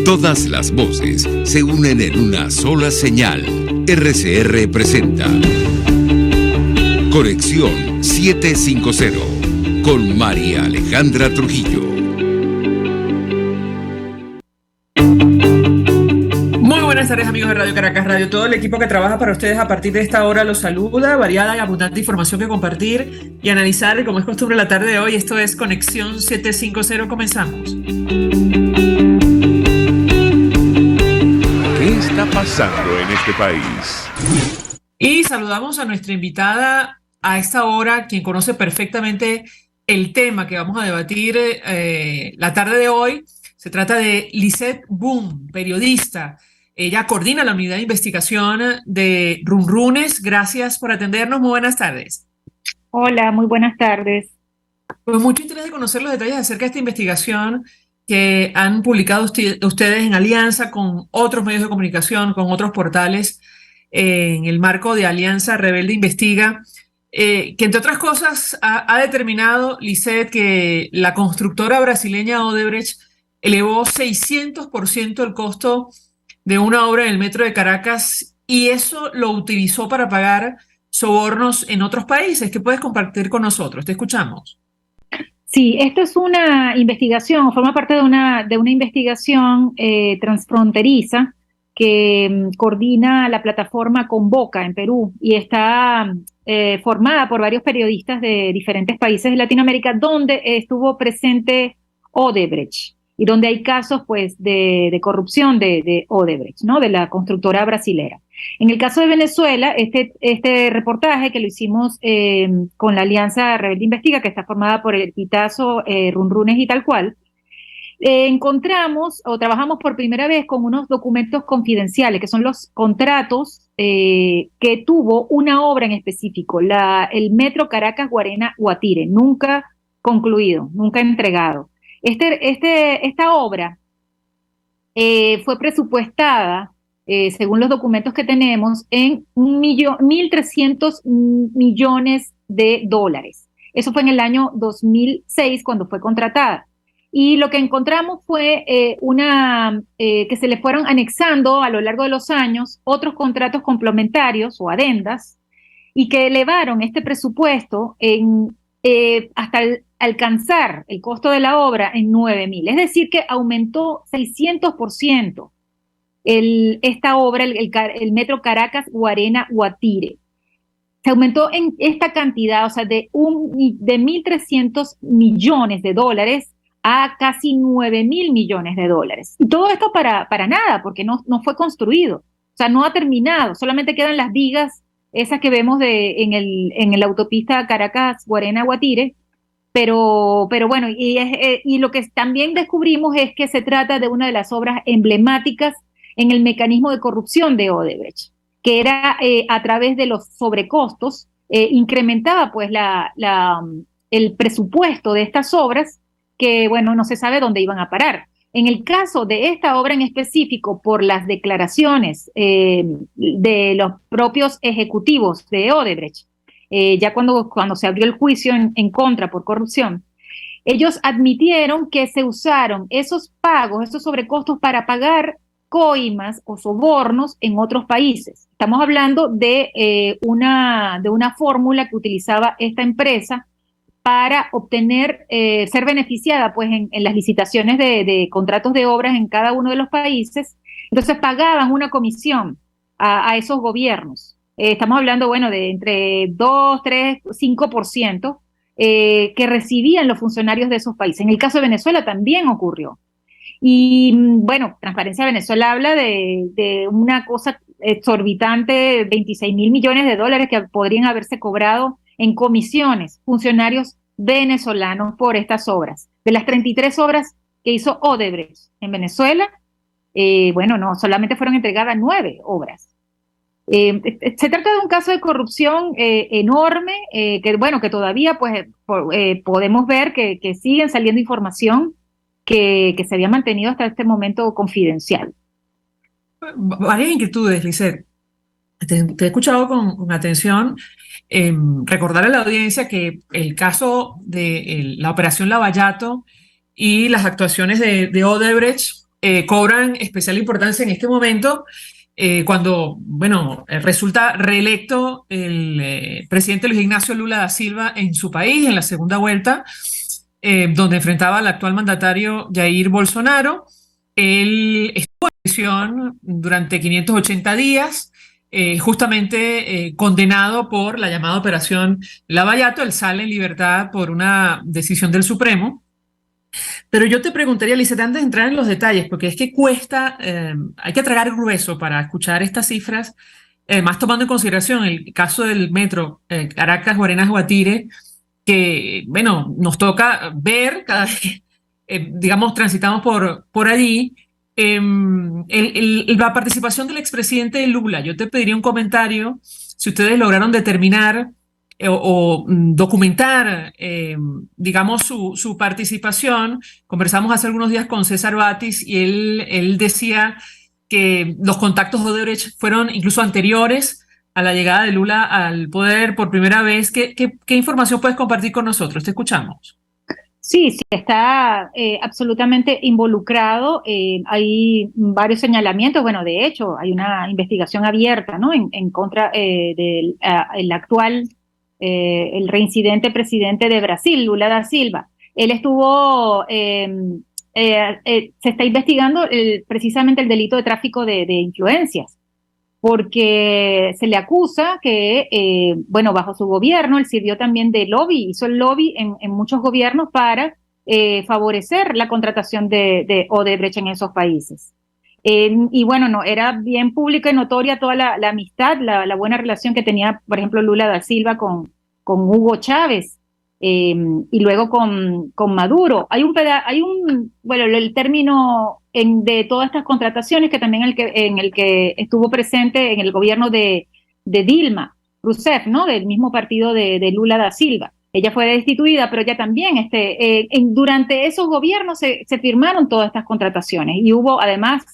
Todas las voces se unen en una sola señal. RCR presenta Conexión 750 con María Alejandra Trujillo. Muy buenas tardes, amigos de Radio Caracas Radio. Todo el equipo que trabaja para ustedes a partir de esta hora los saluda. Variada y abundante información que compartir y analizar, como es costumbre la tarde de hoy. Esto es Conexión 750. Comenzamos. ¿Qué está pasando en este país? Y saludamos a nuestra invitada a esta hora, quien conoce perfectamente el tema que vamos a debatir la tarde de hoy. Se trata de Lisette Boom, periodista. Ella coordina la unidad de investigación de Runrunes. Gracias por atendernos. Muy buenas tardes. Hola, muy buenas tardes. Pues mucho interés de conocer los detalles acerca de esta investigación que han publicado ustedes en alianza con otros medios de comunicación, con otros portales, en el marco de Alianza Rebelde Investiga, que entre otras cosas ha determinado, Lisette, que la constructora brasileña Odebrecht elevó 600% el costo de una obra en el metro de Caracas y eso lo utilizó para pagar sobornos en otros países. ¿Qué puedes compartir con nosotros? Te escuchamos. Sí, esto es una investigación, forma parte de una investigación transfronteriza que coordina la plataforma Convoca en Perú y está formada por varios periodistas de diferentes países de Latinoamérica donde estuvo presente Odebrecht y donde hay casos pues de corrupción de Odebrecht, ¿no? De la constructora brasilera. En el caso de Venezuela, este reportaje que lo hicimos con la Alianza Rebelde Investiga, que está formada por el Pitazo, Runrunes y tal cual, encontramos o trabajamos por primera vez con unos documentos confidenciales, que son los contratos que tuvo una obra en específico, el Metro Caracas Guarena-Guatire, nunca concluido, nunca entregado. Esta obra fue presupuestada, según los documentos que tenemos, en 1.300 millones de dólares. Eso fue en el año 2006 cuando fue contratada. Y lo que encontramos fue que se le fueron anexando a lo largo de los años otros contratos complementarios o adendas y que elevaron este presupuesto hasta alcanzar el costo de la obra en 9.000. Es decir, que aumentó 600% esta obra, el Metro Caracas Guarena-Guatire. Se aumentó en esta cantidad, o sea, de 1.300 millones de dólares a casi 9.000 millones de dólares. Y todo esto para nada, porque no fue construido. O sea, no ha terminado, solamente quedan las vigas, esas que vemos en la autopista Caracas-Guarena-Guatire, pero bueno, y lo que también descubrimos es que se trata de una de las obras emblemáticas en el mecanismo de corrupción de Odebrecht, que era a través de los sobrecostos, incrementaba pues el presupuesto de estas obras que, bueno, no se sabe dónde iban a parar. En el caso de esta obra en específico, por las declaraciones de los propios ejecutivos de Odebrecht, ya cuando se abrió el juicio en contra por corrupción, ellos admitieron que se usaron esos pagos, esos sobrecostos para pagar coimas o sobornos en otros países. Estamos hablando de una fórmula que utilizaba esta empresa para obtener, ser beneficiada pues en las licitaciones de contratos de obras en cada uno de los países. Entonces pagaban una comisión a esos gobiernos. Estamos hablando, bueno, de entre 2, 3, 5% que recibían los funcionarios de esos países. En el caso de Venezuela también ocurrió. Y bueno, Transparencia Venezuela habla de una cosa exorbitante, 26.000 millones de dólares que podrían haberse cobrado en comisiones funcionarios venezolanos por estas obras. De las 33 obras que hizo Odebrecht en Venezuela, bueno, no, solamente fueron entregadas 9 obras. Se trata de un caso de corrupción enorme, que todavía pues podemos ver que siguen saliendo información que se había mantenido hasta este momento confidencial. Varias inquietudes, Lisette. Te he escuchado con atención. Recordarle a la audiencia que el caso de la operación Lavallato y las actuaciones de Odebrecht cobran especial importancia en este momento cuando, bueno, resulta reelecto el presidente Luis Ignacio Lula da Silva en su país en la segunda vuelta, donde enfrentaba al actual mandatario Jair Bolsonaro. Él estuvo en prisión durante 580 días, justamente condenado por la llamada Operación Lavallato. Él sale en libertad por una decisión del Supremo. Pero yo te preguntaría, Lizeth, antes de entrar en los detalles, porque es que cuesta, hay que tragar grueso para escuchar estas cifras, más tomando en consideración el caso del metro Caracas-Guarenas-Guatire, que, bueno, nos toca ver cada vez, digamos, transitamos por allí, la participación del expresidente Lula. Yo te pediría un comentario, si ustedes lograron determinar documentar, digamos, su participación. Conversamos hace algunos días con César Batis y él decía que los contactos de Odebrecht fueron incluso anteriores a la llegada de Lula al poder por primera vez. ¿Qué información puedes compartir con nosotros? Te escuchamos. Sí, sí, está absolutamente involucrado. Hay varios señalamientos. Bueno, de hecho, hay una investigación abierta, ¿no? En contra del el actual, el reincidente presidente de Brasil, Lula da Silva. Él estuvo, se está investigando precisamente el delito de tráfico de influencias, porque se le acusa que, bueno, bajo su gobierno, él sirvió también de lobby, hizo el lobby en muchos gobiernos para favorecer la contratación de Odebrecht en esos países. Y bueno, no, era bien pública y notoria toda la amistad, la buena relación que tenía, por ejemplo, Lula da Silva con Hugo Chávez, y luego con Maduro. Hay bueno, el término de todas estas contrataciones que también en el que estuvo presente en el gobierno de Dilma Rousseff, ¿no? Del mismo partido de Lula da Silva. Ella fue destituida, pero ella también, durante esos gobiernos se firmaron todas estas contrataciones y hubo además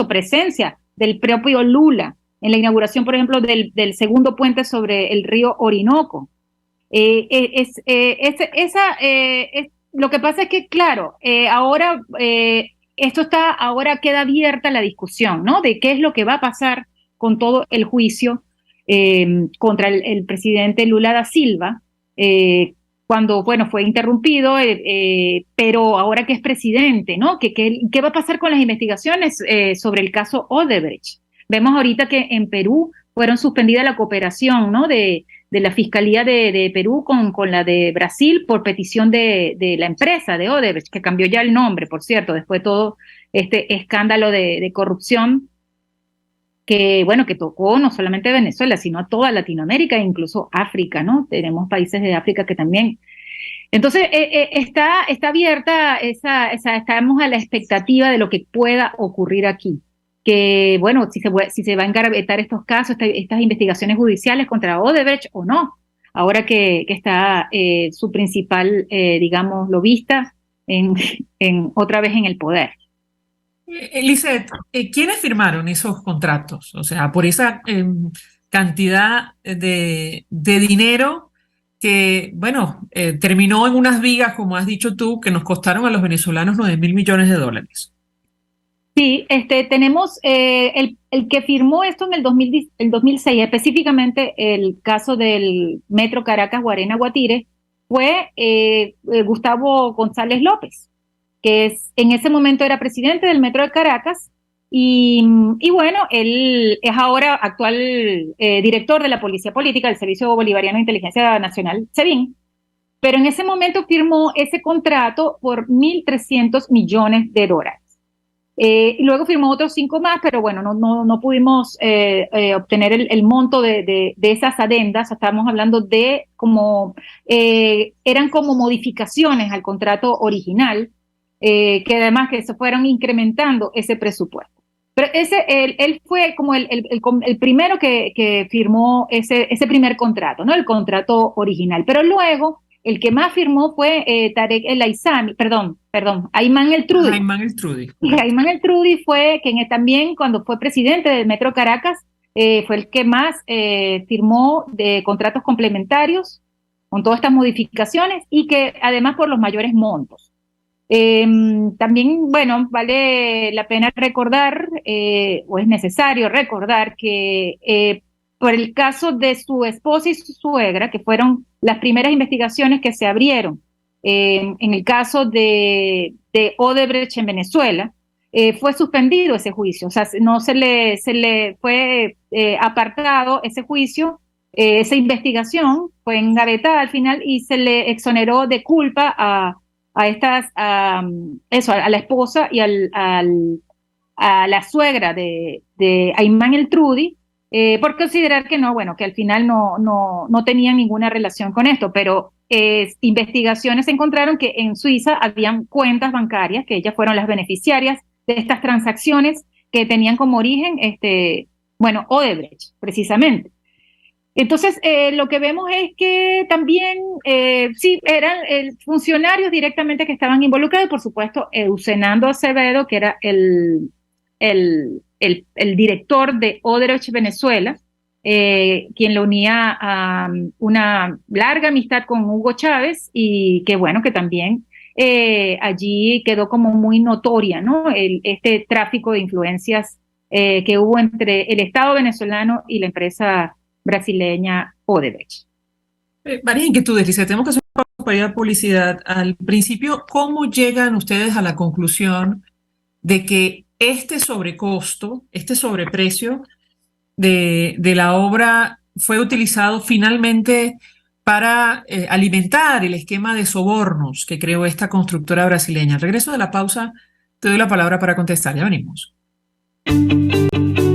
presencia del propio Lula en la inauguración, por ejemplo, del segundo puente sobre el río Orinoco. Lo que pasa es que, claro, ahora ahora queda abierta la discusión, ¿no? De qué es lo que va a pasar con todo el juicio contra el presidente Lula da Silva, cuando, bueno, fue interrumpido, pero ahora que es presidente, ¿no? ¿Qué va a pasar con las investigaciones sobre el caso Odebrecht? Vemos ahorita que en Perú fueron suspendida la cooperación, ¿no? De la Fiscalía de Perú con la de Brasil por petición de la empresa de Odebrecht, que cambió ya el nombre, por cierto, después de todo este escándalo de corrupción que, bueno, que tocó no solamente Venezuela, sino a toda Latinoamérica e incluso África, ¿no? Tenemos países de África que también. Entonces, está abierta estamos a la expectativa de lo que pueda ocurrir aquí. Que, bueno, si se va a engavetar estos casos, estas investigaciones judiciales contra Odebrecht o no, ahora que está su principal, digamos, lobista otra vez en el poder. Lizeth, ¿quiénes firmaron esos contratos? O sea, por esa cantidad de dinero que, bueno, terminó en unas vigas, como has dicho tú, que nos costaron a los venezolanos 9.000 millones de dólares. Sí, tenemos el que firmó esto en el 2006, específicamente el caso del metro Caracas-Guarena-Guatire, fue Gustavo González López, que en ese momento era presidente del metro de Caracas, y bueno, él es ahora actual director de la Policía Política del Servicio Bolivariano de Inteligencia Nacional, SEBIN, pero en ese momento firmó ese contrato por 1.300 millones de dólares. Y luego firmó otros 5 más, pero bueno, no pudimos obtener el monto de esas adendas. Estábamos hablando de eran como modificaciones al contrato original, que además que se fueron incrementando ese presupuesto. Pero él fue como el primero que firmó ese primer contrato, ¿no? El contrato original. Pero luego el que más firmó fue Tarek El Aissami, perdón, Ayman El Trudi. Ayman El Trudi fue quien también, cuando fue presidente del Metro Caracas, fue el que más firmó de contratos complementarios con todas estas modificaciones y que además por los mayores montos. También, bueno, vale la pena recordar, o es necesario recordar que por el caso de su esposa y su suegra, que fueron las primeras investigaciones que se abrieron en el caso de Odebrecht en Venezuela, fue suspendido ese juicio, o sea, no se le fue apartado ese juicio, esa investigación fue engavetada al final y se le exoneró de culpa a la esposa y a la suegra de Ayman el Trudi, por considerar que no, bueno, que al final no tenían ninguna relación con esto, pero investigaciones encontraron que en Suiza habían cuentas bancarias, que ellas fueron las beneficiarias de estas transacciones que tenían como origen, bueno, Odebrecht, precisamente. Entonces, lo que vemos es que también, sí, eran funcionarios directamente que estaban involucrados, por supuesto, Eusenando Acevedo, que era el director de Odebrecht Venezuela, quien lo unía a una larga amistad con Hugo Chávez y que, bueno, que también allí quedó como muy notoria, ¿no? Este tráfico de influencias que hubo entre el Estado venezolano y la empresa brasileña Odebrecht. Varias inquietudes, dice, tenemos que hacer una pausa para ir a publicidad. Al principio, ¿cómo llegan ustedes a la conclusión de que este sobrecosto, este sobreprecio de la obra fue utilizado finalmente para alimentar el esquema de sobornos que creó esta constructora brasileña? Al regreso de la pausa, te doy la palabra para contestar. Ya venimos.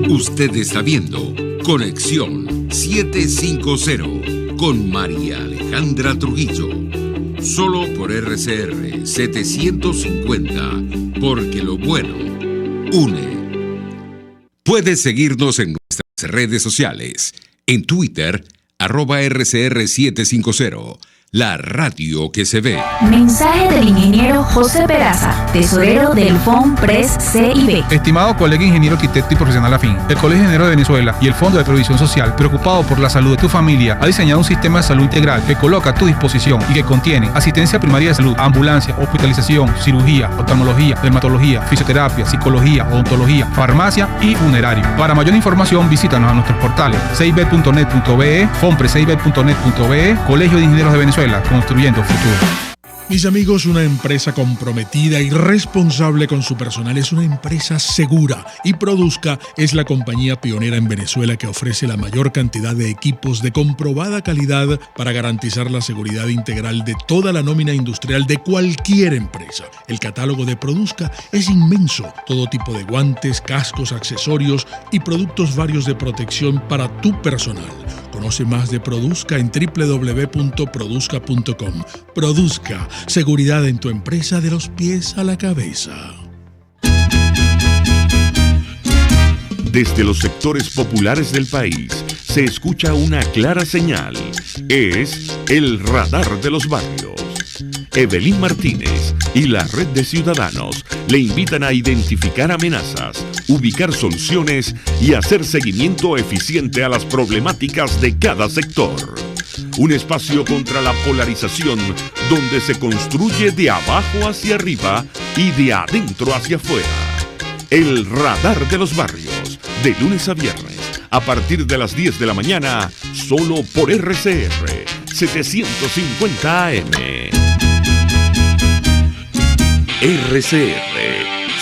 Usted está viendo Conexión 750 con María Alejandra Trujillo. Solo por RCR 750, porque lo bueno une. Puedes seguirnos en nuestras redes sociales. En Twitter, @RCR750. La radio que se ve. Mensaje del ingeniero José Peraza, tesorero del FONPRES CIB. Estimado colega ingeniero arquitecto y profesional afín, el Colegio de Ingenieros de Venezuela y el Fondo de Previsión Social, preocupado por la salud de tu familia, ha diseñado un sistema de salud integral que coloca a tu disposición y que contiene asistencia primaria de salud, ambulancia, hospitalización, cirugía, oftalmología, dermatología, fisioterapia, psicología, odontología, farmacia y funerario. Para mayor información, visítanos a nuestros portales cib.net.be, fonprescib.net.be, Colegio de Ingenieros de Venezuela, construyendo futuro. Mis amigos, una empresa comprometida y responsable con su personal es una empresa segura, y Produzca es la compañía pionera en Venezuela que ofrece la mayor cantidad de equipos de comprobada calidad para garantizar la seguridad integral de toda la nómina industrial de cualquier empresa. El catálogo de Produzca es inmenso, todo tipo de guantes, cascos, accesorios y productos varios de protección para tu personal. Conoce más de Produzca en www.produzca.com. Produzca, seguridad en tu empresa de los pies a la cabeza. Desde los sectores populares del país se escucha una clara señal. Es el radar de los barrios. Evelyn Martínez y la red de ciudadanos le invitan a identificar amenazas, ubicar soluciones y hacer seguimiento eficiente a las problemáticas de cada sector. Un espacio contra la polarización donde se construye de abajo hacia arriba y de adentro hacia afuera. El radar de los barrios, de lunes a viernes, a partir de las 10 de la mañana, solo por RCR 750 AM. RCR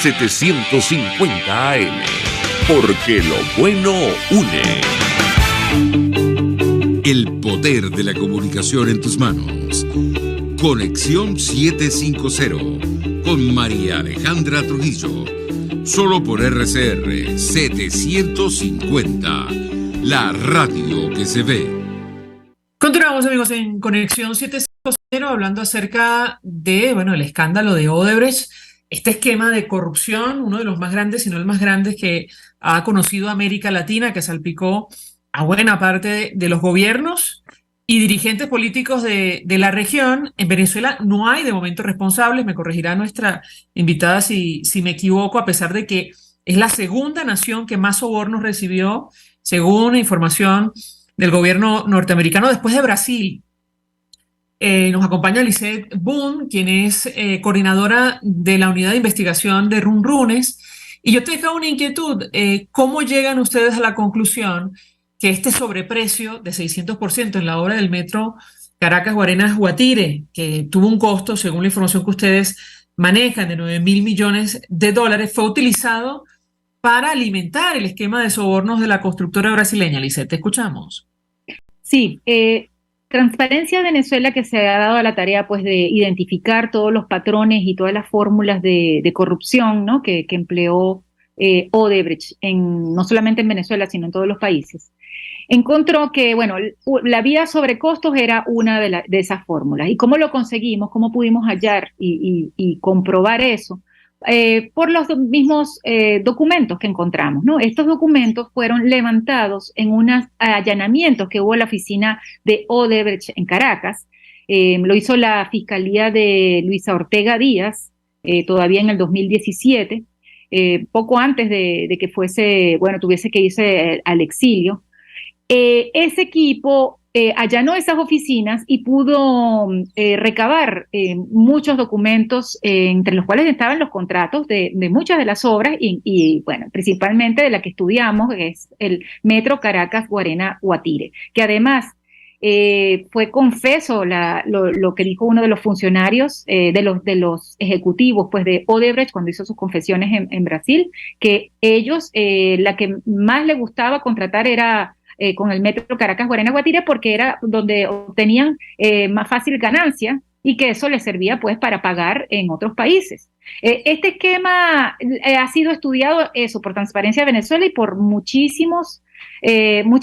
750 AM, porque lo bueno une. El poder de la comunicación en tus manos. Conexión 750 con María Alejandra Trujillo. Solo por RCR 750, la radio que se ve. Continuamos, amigos, en Conexión 750 hablando acerca de, bueno, el escándalo de Odebrecht, este esquema de corrupción, uno de los más grandes, si no el más grande que ha conocido América Latina, que salpicó a buena parte de los gobiernos y dirigentes políticos de la región. En Venezuela no hay de momento responsables, me corregirá nuestra invitada si me equivoco, a pesar de que es la segunda nación que más sobornos recibió, según información del gobierno norteamericano, después de Brasil. Nos acompaña Lisette Boone, quien es coordinadora de la unidad de investigación de Runrunes. Y yo te dejo una inquietud. ¿Cómo llegan ustedes a la conclusión que este sobreprecio de 600% en la obra del metro Caracas-Guarenas-Guatire, que tuvo un costo, según la información que ustedes manejan, de 9.000 millones de dólares, fue utilizado para alimentar el esquema de sobornos de la constructora brasileña? Lisette, te escuchamos. Sí, Transparencia Venezuela, que se ha dado a la tarea pues de identificar todos los patrones y todas las fórmulas de corrupción, ¿no?, que empleó Odebrecht, no solamente en Venezuela, sino en todos los países. Encontró que, bueno, la vía sobre costos era una de esas fórmulas. ¿Y cómo lo conseguimos? ¿Cómo pudimos hallar y comprobar eso? Por los mismos documentos que encontramos, ¿no? Estos documentos fueron levantados en unos allanamientos que hubo en la oficina de Odebrecht en Caracas. Lo hizo la Fiscalía de Luisa Ortega Díaz, todavía en el 2017, poco antes de que tuviese que irse al exilio. Ese equipo allanó esas oficinas y pudo recabar muchos documentos, entre los cuales estaban los contratos de muchas de las obras y, bueno, principalmente de la que estudiamos, que es el Metro Caracas-Guarena-Guatire, que además fue confeso lo que dijo uno de los funcionarios, de los ejecutivos pues de Odebrecht cuando hizo sus confesiones en Brasil, que ellos, la que más les gustaba contratar era con el Metro Caracas-Guarena-Guatire, porque era donde obtenían más fácil ganancia y que eso les servía pues para pagar en otros países. Este esquema ha sido estudiado por Transparencia Venezuela y por muchas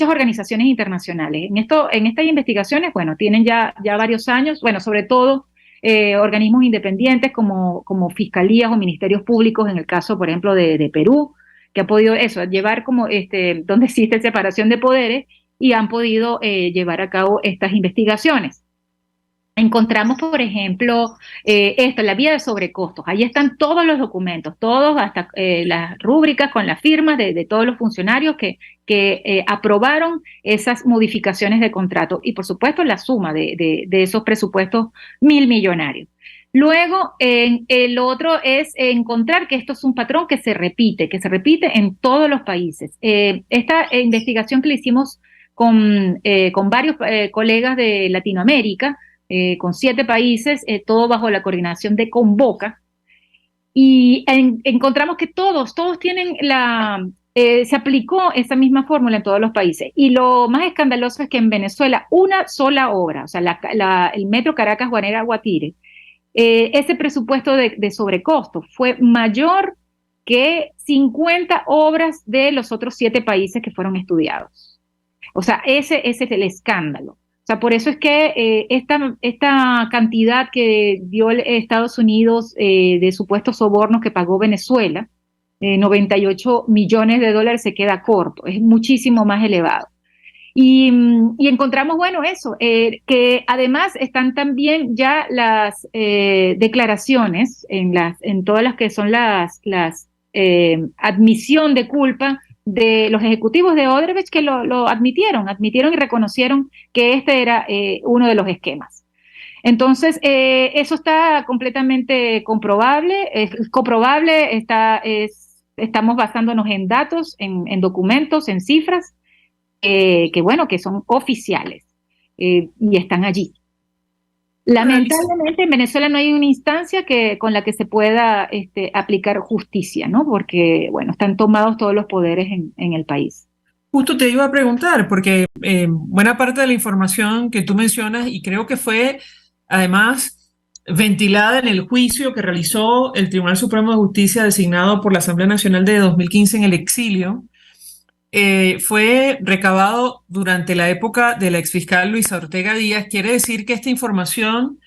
organizaciones internacionales. En estas investigaciones, bueno, tienen ya varios años, bueno, sobre todo organismos independientes como fiscalías o ministerios públicos, en el caso, por ejemplo, de Perú, que ha podido llevar donde existe separación de poderes y han podido llevar a cabo estas investigaciones. Encontramos, por ejemplo, la vía de sobrecostos. Ahí están todos los documentos, todos, hasta las rúbricas con las firmas de todos los funcionarios que aprobaron esas modificaciones de contrato y, por supuesto, la suma de esos presupuestos millonarios. Luego, el otro es encontrar que esto es un patrón que se repite en todos los países. Esta investigación que le hicimos con varios colegas de Latinoamérica, con 7 países, todo bajo la coordinación de Convoca, y encontramos que todos tienen se aplicó esa misma fórmula en todos los países. Y lo más escandaloso es que en Venezuela una sola obra, o sea, el Metro Caracas-Guarena-Guatire, ese presupuesto de sobrecosto fue mayor que 50 obras de los otros 7 países que fueron estudiados. O sea, ese es el escándalo. O sea, por eso es que esta cantidad que dio Estados Unidos de supuestos sobornos que pagó Venezuela, 98 millones de dólares, se queda corto, es muchísimo más elevado. Y encontramos, bueno, eso, que además están también ya las declaraciones en todas las que son las admisión de culpa de los ejecutivos de Odebrecht, que lo admitieron y reconocieron que este era uno de los esquemas. Entonces, eso está completamente comprobable, estamos basándonos en datos, en documentos, en cifras, que son oficiales y están allí. Lamentablemente en Venezuela no hay una instancia con la que se pueda aplicar justicia, ¿no? Porque, bueno, están tomados todos los poderes en el país. Justo te iba a preguntar, porque buena parte de la información que tú mencionas, y creo que fue además ventilada en el juicio que realizó el Tribunal Supremo de Justicia designado por la Asamblea Nacional de 2015 en el exilio, fue recabado durante la época de la exfiscal Luisa Ortega Díaz. Quiere decir que esta información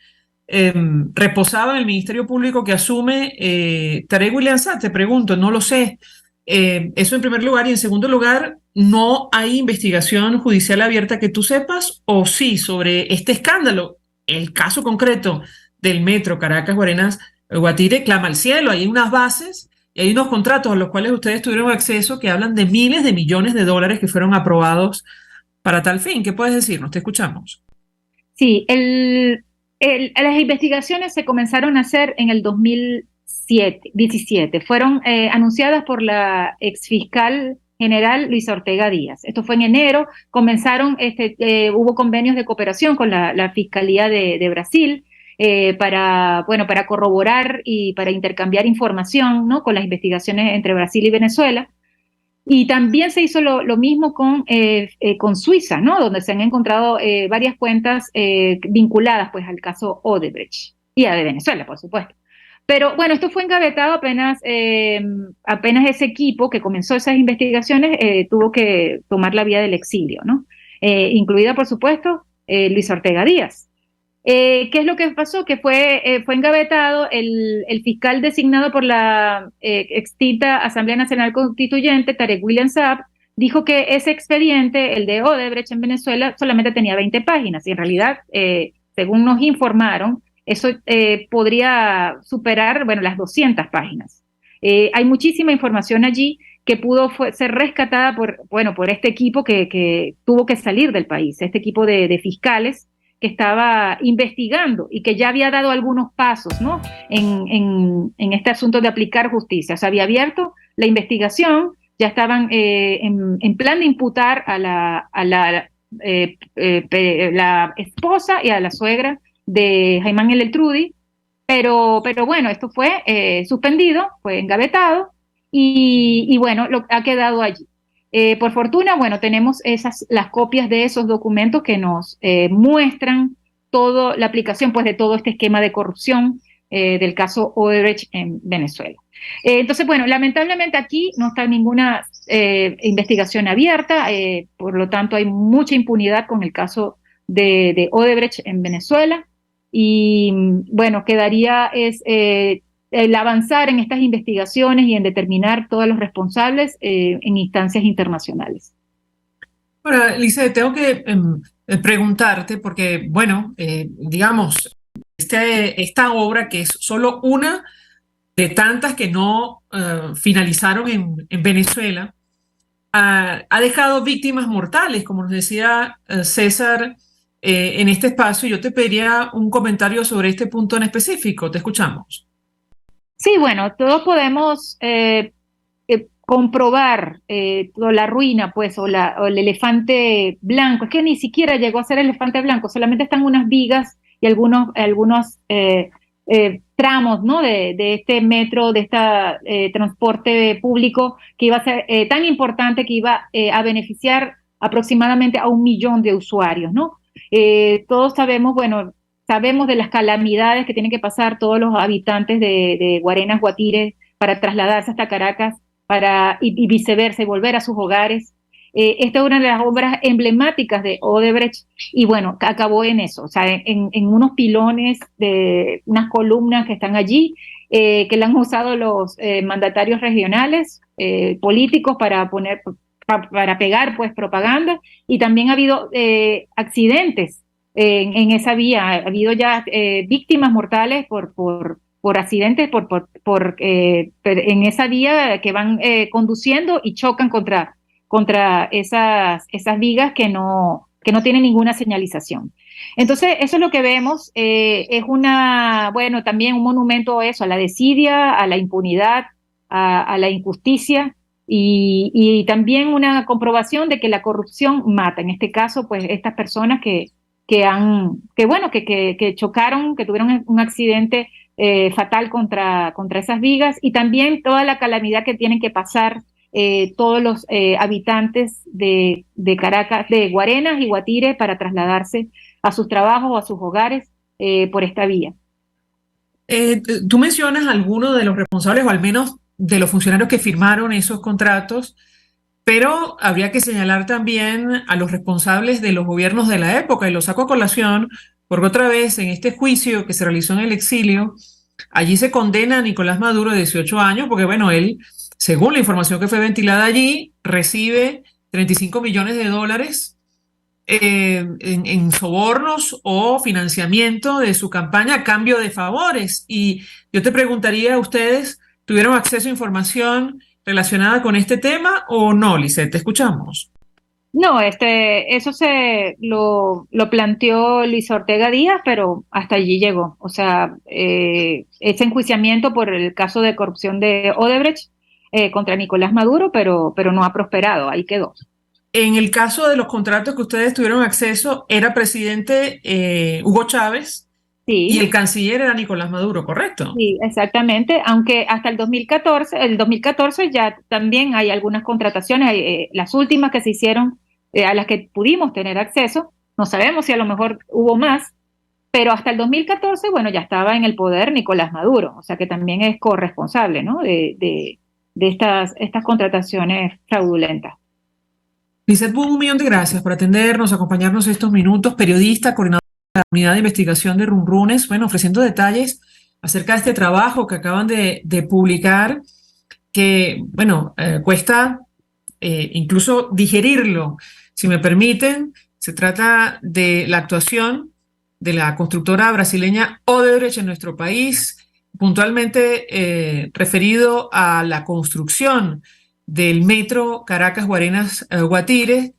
reposaba en el Ministerio Público que asume Tarek William Saab. Te pregunto, no lo sé. Eso en primer lugar. Y en segundo lugar, ¿no hay investigación judicial abierta que tú sepas? ¿O sí, sobre este escándalo, el caso concreto del Metro Caracas-Guarenas-Guatire, clama al cielo? Hay unas bases y hay unos contratos a los cuales ustedes tuvieron acceso que hablan de miles de millones de dólares que fueron aprobados para tal fin. ¿Qué puedes decirnos? Te escuchamos. Sí, el Las investigaciones se comenzaron a hacer en el 2017. Fueron anunciadas por la exfiscal general Luisa Ortega Díaz. Esto fue en enero. Comenzaron, hubo convenios de cooperación con la Fiscalía de Brasil para corroborar y para intercambiar información, ¿no?, con las investigaciones entre Brasil y Venezuela. Y también se hizo lo mismo con Suiza, ¿no?, donde se han encontrado varias cuentas vinculadas pues al caso Odebrecht y a de Venezuela, por supuesto. Pero bueno, esto fue engavetado apenas ese equipo que comenzó esas investigaciones tuvo que tomar la vía del exilio, ¿no? Incluida, por supuesto, Luis Ortega Díaz. ¿Qué es lo que pasó? Que fue engavetado el fiscal designado por la extinta Asamblea Nacional Constituyente, Tarek William Saab, dijo que ese expediente, el de Odebrecht en Venezuela, solamente tenía 20 páginas y en realidad, según nos informaron, eso podría superar, las 200 páginas. Hay muchísima información allí que pudo ser rescatada por este equipo que tuvo que salir del país, este equipo de fiscales que estaba investigando y que ya había dado algunos pasos, ¿no?, en este asunto de aplicar justicia. O sea, había abierto la investigación, ya estaban en plan de imputar a la esposa y a la suegra de Ayman el-Eltrudi, pero bueno, esto fue suspendido, fue engavetado y ha quedado allí. Por fortuna, tenemos las copias de esos documentos que nos muestran la aplicación pues de todo este esquema de corrupción del caso Odebrecht en Venezuela. Entonces, lamentablemente aquí no está ninguna investigación abierta, por lo tanto hay mucha impunidad con el caso de Odebrecht en Venezuela y quedaría el avanzar en estas investigaciones y en determinar todos los responsables en instancias internacionales. Bueno, Lisa, tengo que preguntarte porque, digamos, esta obra, que es solo una de tantas que no finalizaron en Venezuela, ha dejado víctimas mortales, como nos decía César en este espacio. Yo te pediría un comentario sobre este punto en específico. Te escuchamos. Sí, todos podemos comprobar la ruina, pues, o el elefante blanco. Es que ni siquiera llegó a ser elefante blanco, solamente están unas vigas y algunos tramos, ¿no?, de este metro, de este transporte público que iba a ser tan importante, que iba a beneficiar aproximadamente a 1 millón de usuarios, ¿no? Todos sabemos de las calamidades que tienen que pasar todos los habitantes de Guarenas, Guatire, para trasladarse hasta Caracas y viceversa, y volver a sus hogares. Esta es una de las obras emblemáticas de Odebrecht y acabó en eso, o sea, en unos pilones de unas columnas que están allí, que la han usado los mandatarios regionales, políticos para pegar pues propaganda, y también ha habido accidentes en esa vía. Ha habido ya víctimas mortales por accidentes en esa vía, que van conduciendo y chocan contra esas vigas que no tienen ninguna señalización. Entonces, eso es lo que vemos. Es también un monumento a eso, a la desidia, a la impunidad, a la injusticia, y también una comprobación de que la corrupción mata. En este caso, pues, estas personas que chocaron, que tuvieron un accidente fatal contra esas vigas, y también toda la calamidad que tienen que pasar todos los habitantes de Caracas, de Guarenas y Guatire, para trasladarse a sus trabajos o a sus hogares por esta vía. Tú mencionas algunos de los responsables, o al menos de los funcionarios que firmaron esos contratos, pero habría que señalar también a los responsables de los gobiernos de la época, y lo saco a colación porque otra vez en este juicio que se realizó en el exilio, allí se condena a Nicolás Maduro de 18 años porque, él, según la información que fue ventilada allí, recibe $35 millones en sobornos o financiamiento de su campaña a cambio de favores. Y yo te preguntaría, ¿ustedes tuvieron acceso a información relacionada con este tema o no, Lisette? Te escuchamos. No, eso lo planteó Luis Ortega Díaz, pero hasta allí llegó. O sea, ese enjuiciamiento por el caso de corrupción de Odebrecht contra Nicolás Maduro, pero no ha prosperado, ahí quedó. En el caso de los contratos que ustedes tuvieron acceso, era presidente Hugo Chávez Sí. y el canciller era Nicolás Maduro, ¿correcto? Sí, exactamente, aunque hasta el 2014 ya también hay algunas contrataciones, las últimas que se hicieron, a las que pudimos tener acceso, no sabemos si a lo mejor hubo más, pero hasta el 2014, bueno, ya estaba en el poder Nicolás Maduro, o sea que también es corresponsable, ¿no? de estas contrataciones fraudulentas. Lizeth Boone, un millón de gracias por atendernos, acompañarnos estos minutos, periodista, coordinadora de la unidad de investigación de Runrunes, bueno, ofreciendo detalles acerca de este trabajo que acaban de publicar, que, bueno, cuesta incluso digerirlo. Si me permiten, se trata de la actuación de la constructora brasileña Odebrecht en nuestro país, puntualmente referido a la construcción del metro Caracas-Guarenas-Guatire,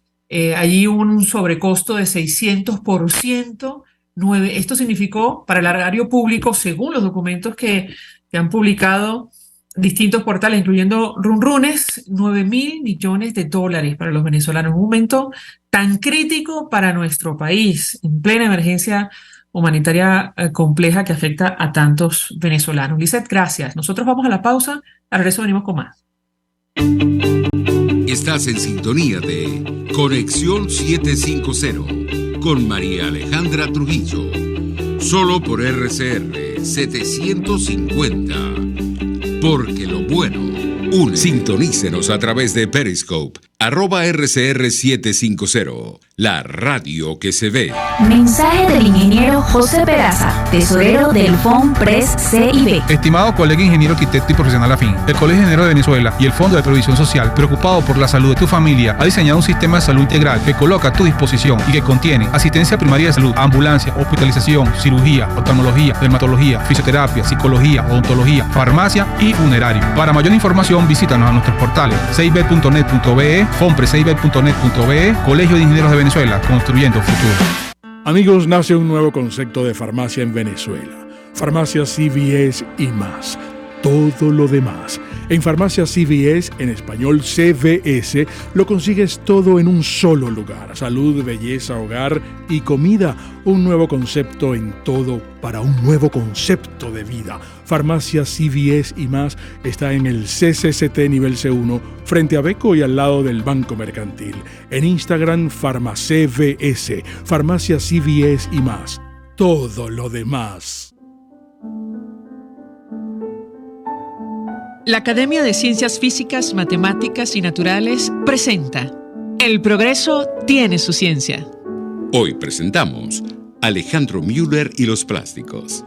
allí un sobrecosto de 600%. Esto significó para el erario público, según los documentos que han publicado distintos portales, incluyendo Runrunes, $9.000 millones para los venezolanos. Un momento tan crítico para nuestro país, en plena emergencia humanitaria compleja que afecta a tantos venezolanos. Lizeth, gracias. Nosotros vamos a la pausa. Al regreso venimos con más. Estás en sintonía de Conexión 750 con María Alejandra Trujillo. Solo por RCR 750. Porque lo bueno une. Sintonícenos a través de Periscope, @RCR750, la radio que se ve. Mensaje del ingeniero José Peraza, tesorero del FONPRES CIB. Estimado colega ingeniero arquitecto y profesional afín, el Colegio de Ingenieros de Venezuela y el Fondo de Previsión Social, preocupado por la salud de tu familia, ha diseñado un sistema de salud integral que coloca a tu disposición y que contiene asistencia primaria de salud, ambulancia, hospitalización, cirugía, oftalmología, dermatología, fisioterapia, psicología, odontología, farmacia y funerario. Para mayor información, visítanos a nuestros portales cib.net.be, fonprescib.net.be, Colegio de Ingenieros de Venezuela, construyendo futuro. Amigos, nace un nuevo concepto de farmacia en Venezuela. Farmacia CVS y más. Todo lo demás. En Farmacia CVS, en español CVS, lo consigues todo en un solo lugar. Salud, belleza, hogar y comida. Un nuevo concepto en todo para un nuevo concepto de vida. Farmacia CVS y más está en el CCCT nivel C1, frente a Beco y al lado del Banco Mercantil. En Instagram, FarmaCVS. Farmacia CVS y más. Todo lo demás. La Academia de Ciencias Físicas, Matemáticas y Naturales presenta El progreso tiene su ciencia. Hoy presentamos Alejandro Müller y los plásticos.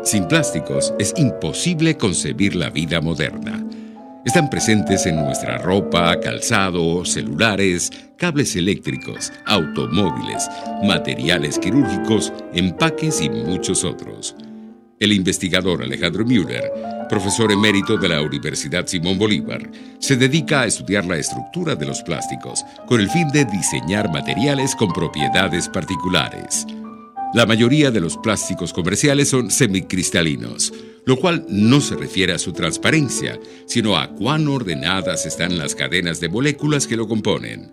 Sin plásticos es imposible concebir la vida moderna. Están presentes en nuestra ropa, calzado, celulares, cables eléctricos, automóviles, materiales quirúrgicos, empaques y muchos otros. El investigador Alejandro Müller, profesor emérito de la Universidad Simón Bolívar, se dedica a estudiar la estructura de los plásticos con el fin de diseñar materiales con propiedades particulares. La mayoría de los plásticos comerciales son semicristalinos, lo cual no se refiere a su transparencia, sino a cuán ordenadas están las cadenas de moléculas que lo componen.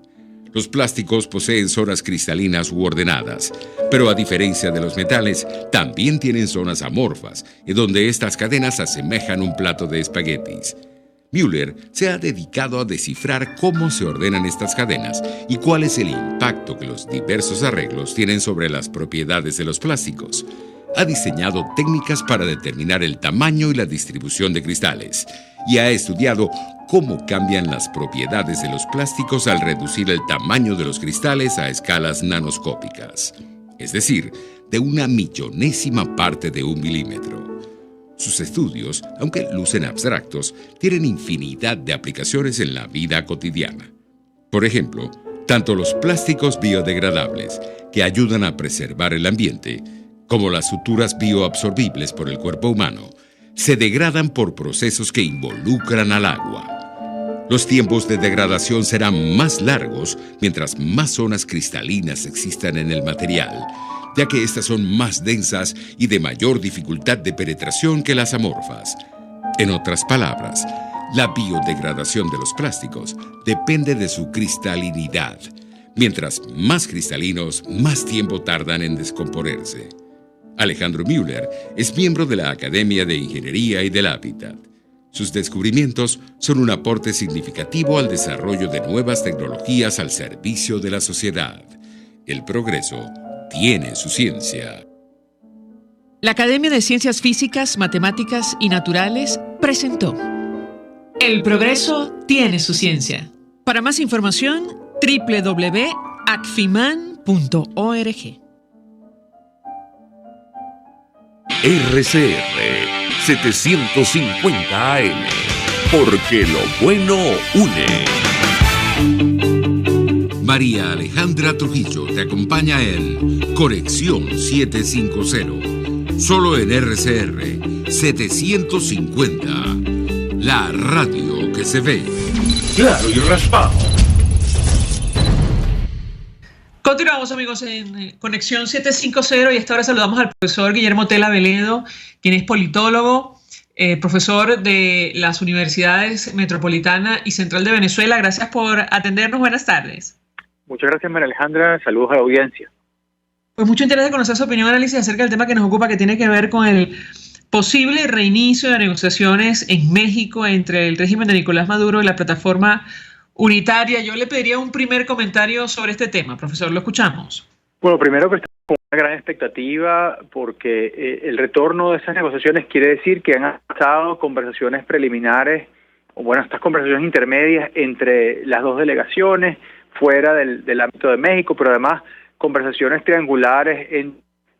Los plásticos poseen zonas cristalinas u ordenadas, pero a diferencia de los metales, también tienen zonas amorfas, en donde estas cadenas asemejan un plato de espaguetis. Müller se ha dedicado a descifrar cómo se ordenan estas cadenas y cuál es el impacto que los diversos arreglos tienen sobre las propiedades de los plásticos. Ha diseñado técnicas para determinar el tamaño y la distribución de cristales y ha estudiado cómo cambian las propiedades de los plásticos al reducir el tamaño de los cristales a escalas nanoscópicas, es decir, de una millonésima parte de un milímetro. Sus estudios, aunque lucen abstractos, tienen infinidad de aplicaciones en la vida cotidiana. Por ejemplo, tanto los plásticos biodegradables, que ayudan a preservar el ambiente, como las suturas bioabsorbibles por el cuerpo humano, se degradan por procesos que involucran al agua. Los tiempos de degradación serán más largos mientras más zonas cristalinas existan en el material, ya que estas son más densas y de mayor dificultad de penetración que las amorfas. En otras palabras, la biodegradación de los plásticos depende de su cristalinidad. Mientras más cristalinos, más tiempo tardan en descomponerse. Alejandro Müller es miembro de la Academia de Ingeniería y del Hábitat. Sus descubrimientos son un aporte significativo al desarrollo de nuevas tecnologías al servicio de la sociedad. El progreso tiene su ciencia. La Academia de Ciencias Físicas, Matemáticas y Naturales presentó El progreso tiene su ciencia. Para más información, www.acfiman.org. RCR 750 AM, porque lo bueno une. María Alejandra Trujillo te acompaña en Conexión 750, solo en RCR 750, la radio que se ve. Claro y raspado. Continuamos, amigos, en Conexión 750 y esta hora saludamos al profesor Guillermo Tela Veledo, quien es politólogo, profesor de las Universidades Metropolitana y Central de Venezuela. Gracias por atendernos. Buenas tardes. Muchas gracias, María Alejandra. Saludos a la audiencia. Pues mucho interés de conocer su opinión y análisis acerca del tema que nos ocupa, que tiene que ver con el posible reinicio de negociaciones en México entre el régimen de Nicolás Maduro y la plataforma unitaria. Yo le pediría un primer comentario sobre este tema, profesor. Lo escuchamos. Bueno, primero que estamos con una gran expectativa porque el retorno de esas negociaciones quiere decir que han estado conversaciones preliminares, o bueno, estas conversaciones intermedias entre las dos delegaciones, fuera del ámbito de México, pero además conversaciones triangulares en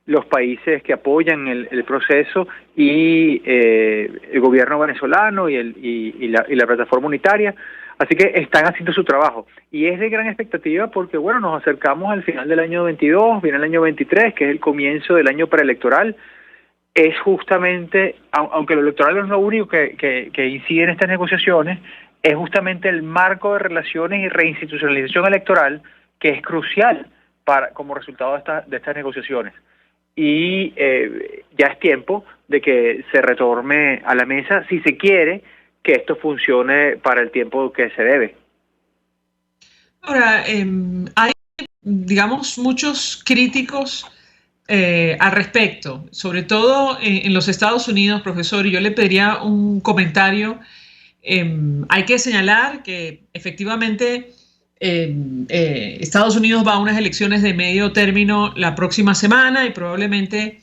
los países que apoyan el proceso y el gobierno venezolano y la plataforma unitaria. Así que están haciendo su trabajo y es de gran expectativa porque, bueno, nos acercamos al final del año 22, viene el año 23, que es el comienzo del año preelectoral. Es justamente, aunque lo electoral no es lo único que incide en estas negociaciones, es justamente el marco de relaciones y reinstitucionalización electoral que es crucial como resultado de estas negociaciones. Y ya es tiempo de que se retorne a la mesa si se quiere que esto funcione para el tiempo que se debe. Ahora, hay, digamos, muchos críticos al respecto, sobre todo en los Estados Unidos, profesor, y yo le pediría un comentario. Hay que señalar que efectivamente Estados Unidos va a unas elecciones de medio término la próxima semana y probablemente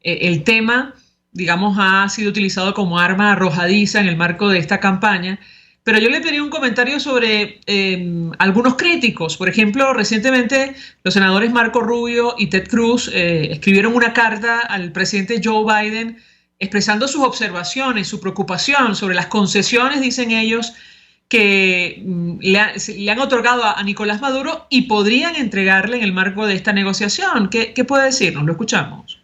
el tema, digamos, ha sido utilizado como arma arrojadiza en el marco de esta campaña. Pero yo le pedí un comentario sobre algunos críticos. Por ejemplo, recientemente los senadores Marco Rubio y Ted Cruz escribieron una carta al presidente Joe Biden expresando sus observaciones, su preocupación sobre las concesiones, dicen ellos, que le han otorgado a Nicolás Maduro y podrían entregarle en el marco de esta negociación. ¿Qué puede decirnos? Lo escuchamos.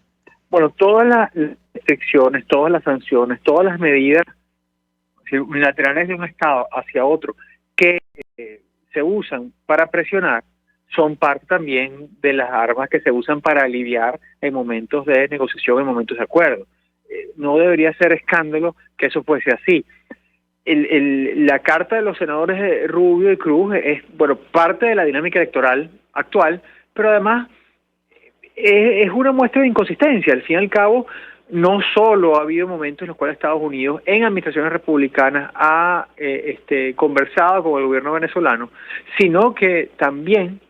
Bueno, todas las restricciones, todas las sanciones, todas las medidas unilaterales de un Estado hacia otro que se usan para presionar son parte también de las armas que se usan para aliviar en momentos de negociación, en momentos de acuerdo. No debería ser escándalo que eso fuese así. La carta de los senadores Rubio y Cruz es, bueno, parte de la dinámica electoral actual, pero además es una muestra de inconsistencia. Al fin y al cabo, no solo ha habido momentos en los cuales Estados Unidos, en administraciones republicanas, ha conversado con el gobierno venezolano, sino que también